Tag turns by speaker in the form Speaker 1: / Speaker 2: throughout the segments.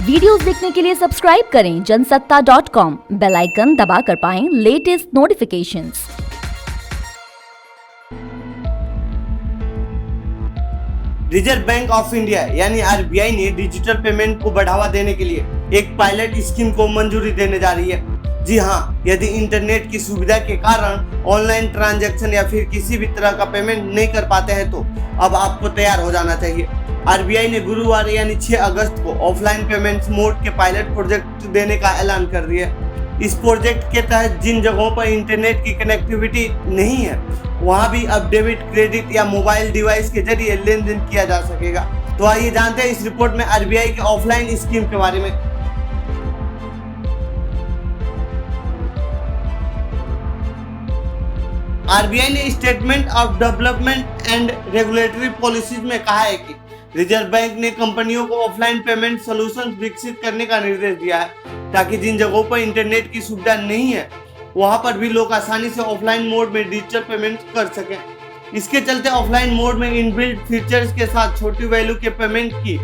Speaker 1: Videos देखने के लिए सब्सक्राइब करें जनसत्ता.com, बेल आइकन दबाकर पाएं latest notifications.
Speaker 2: Reserve bank of India यानी आरबीआई ने डिजिटल पेमेंट को बढ़ावा देने के लिए एक पायलट स्कीम को मंजूरी देने जा रही है। जी हाँ, यदि इंटरनेट की सुविधा के कारण ऑनलाइन ट्रांजैक्शन या फिर किसी भी तरह का पेमेंट नहीं कर पाते हैं तो अब आपको तैयार हो जाना चाहिए। आरबीआई ने गुरुवार यानी 6 अगस्त को ऑफलाइन पेमेंट्स मोड के पायलट प्रोजेक्ट देने का ऐलान कर दिया। इस प्रोजेक्ट के तहत जिन जगहों पर इंटरनेट की कनेक्टिविटी नहीं है वहां भी अब डेबिट, क्रेडिट या मोबाइल डिवाइस के जरिए लेन देन किया जा सकेगा। तो आइए जानते हैं इस रिपोर्ट में आरबीआई के ऑफलाइन स्कीम के बारे में। आरबीआई ने statement of development and regulatory policies में कहा है कि रिजर्व बैंक ने कंपनियों को ऑफलाइन पेमेंट सॉल्यूशंस विकसित करने का निर्देश दिया है ताकि जिन जगहों पर इंटरनेट की सुविधा नहीं है वहां पर भी लोग आसानी से ऑफलाइन मोड में डिजिटल पेमेंट कर सकें। इसके चलते ऑफलाइन मोड में इनबिल्ट फीचर्स के साथ छोटी वैल्यू के पेमेंट की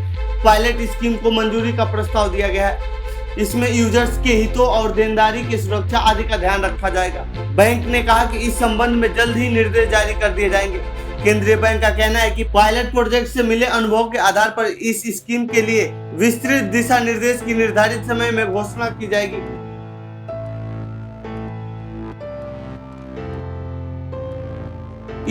Speaker 2: पायलट स्कीम को मंजूरी का प्रस्ताव दिया गया है। इसमें यूजर्स के हितों और देनदारी की सुरक्षा आदि का ध्यान रखा जाएगा। बैंक ने कहा कि इस संबंध में जल्द ही निर्देश जारी कर दिए जाएंगे। केंद्रीय बैंक का कहना है कि पायलट प्रोजेक्ट से मिले अनुभव के आधार पर इस स्कीम के लिए विस्तृत दिशा निर्देश की निर्धारित समय में घोषणा की जाएगी।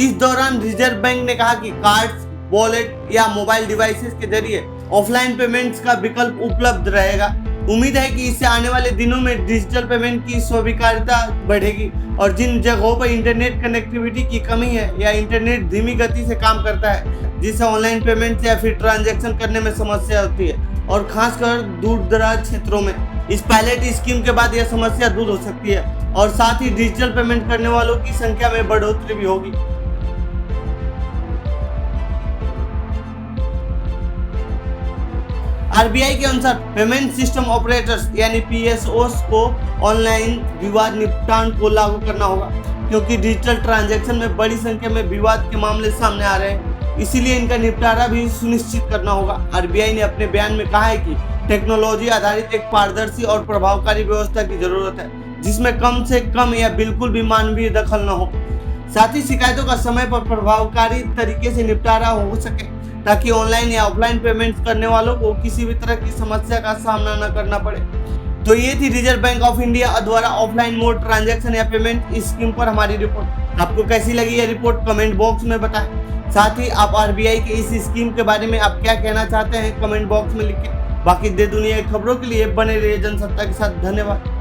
Speaker 2: इस दौरान रिजर्व बैंक ने कहा कि कार्ड्स, वॉलेट या मोबाइल डिवाइसेस के जरिए ऑफलाइन पेमेंट्स का विकल्प उपलब्ध रहेगा। उम्मीद है कि इससे आने वाले दिनों में डिजिटल पेमेंट की स्वीकार्यता बढ़ेगी और जिन जगहों पर इंटरनेट कनेक्टिविटी की कमी है या इंटरनेट धीमी गति से काम करता है जिससे ऑनलाइन पेमेंट या फिर ट्रांजैक्शन करने में समस्या होती है और खासकर दूर दराज क्षेत्रों में, इस पायलट स्कीम के बाद यह समस्या दूर हो सकती है और साथ ही डिजिटल पेमेंट करने वालों की संख्या में बढ़ोतरी भी होगी। आरबीआई के अनुसार पेमेंट सिस्टम ऑपरेटर्स यानी पीएसओस को ऑनलाइन विवाद निपटान को लागू करना होगा क्योंकि डिजिटल ट्रांजैक्शन में बड़ी संख्या में विवाद के मामले सामने आ रहे हैं, इसीलिए इनका निपटारा भी सुनिश्चित करना होगा। आरबीआई ने अपने बयान में कहा है कि टेक्नोलॉजी आधारित एक पारदर्शी और प्रभावकारी व्यवस्था की जरूरत है जिसमें कम से कम या बिल्कुल भी मानवीय दखल न हो। साथ ही शिकायतों का समय पर प्रभावकारी तरीके से निपटारा हो सके ताकि ऑनलाइन या ऑफलाइन पेमेंट्स करने वालों को किसी भी तरह की समस्या का सामना न करना पड़े। तो ये थी रिजर्व बैंक ऑफ इंडिया द्वारा ऑफलाइन मोड ट्रांजैक्शन या पेमेंट स्कीम पर हमारी रिपोर्ट। आपको कैसी लगी ये रिपोर्ट कमेंट बॉक्स में बताएं। साथ ही आप आरबीआई के इस स्कीम के बारे में आप क्या कहना चाहते हैं कमेंट बॉक्स में लिखें। बाकी दे दुनिया की खबरों के लिए बने रहिए जनसत्ता के साथ। धन्यवाद।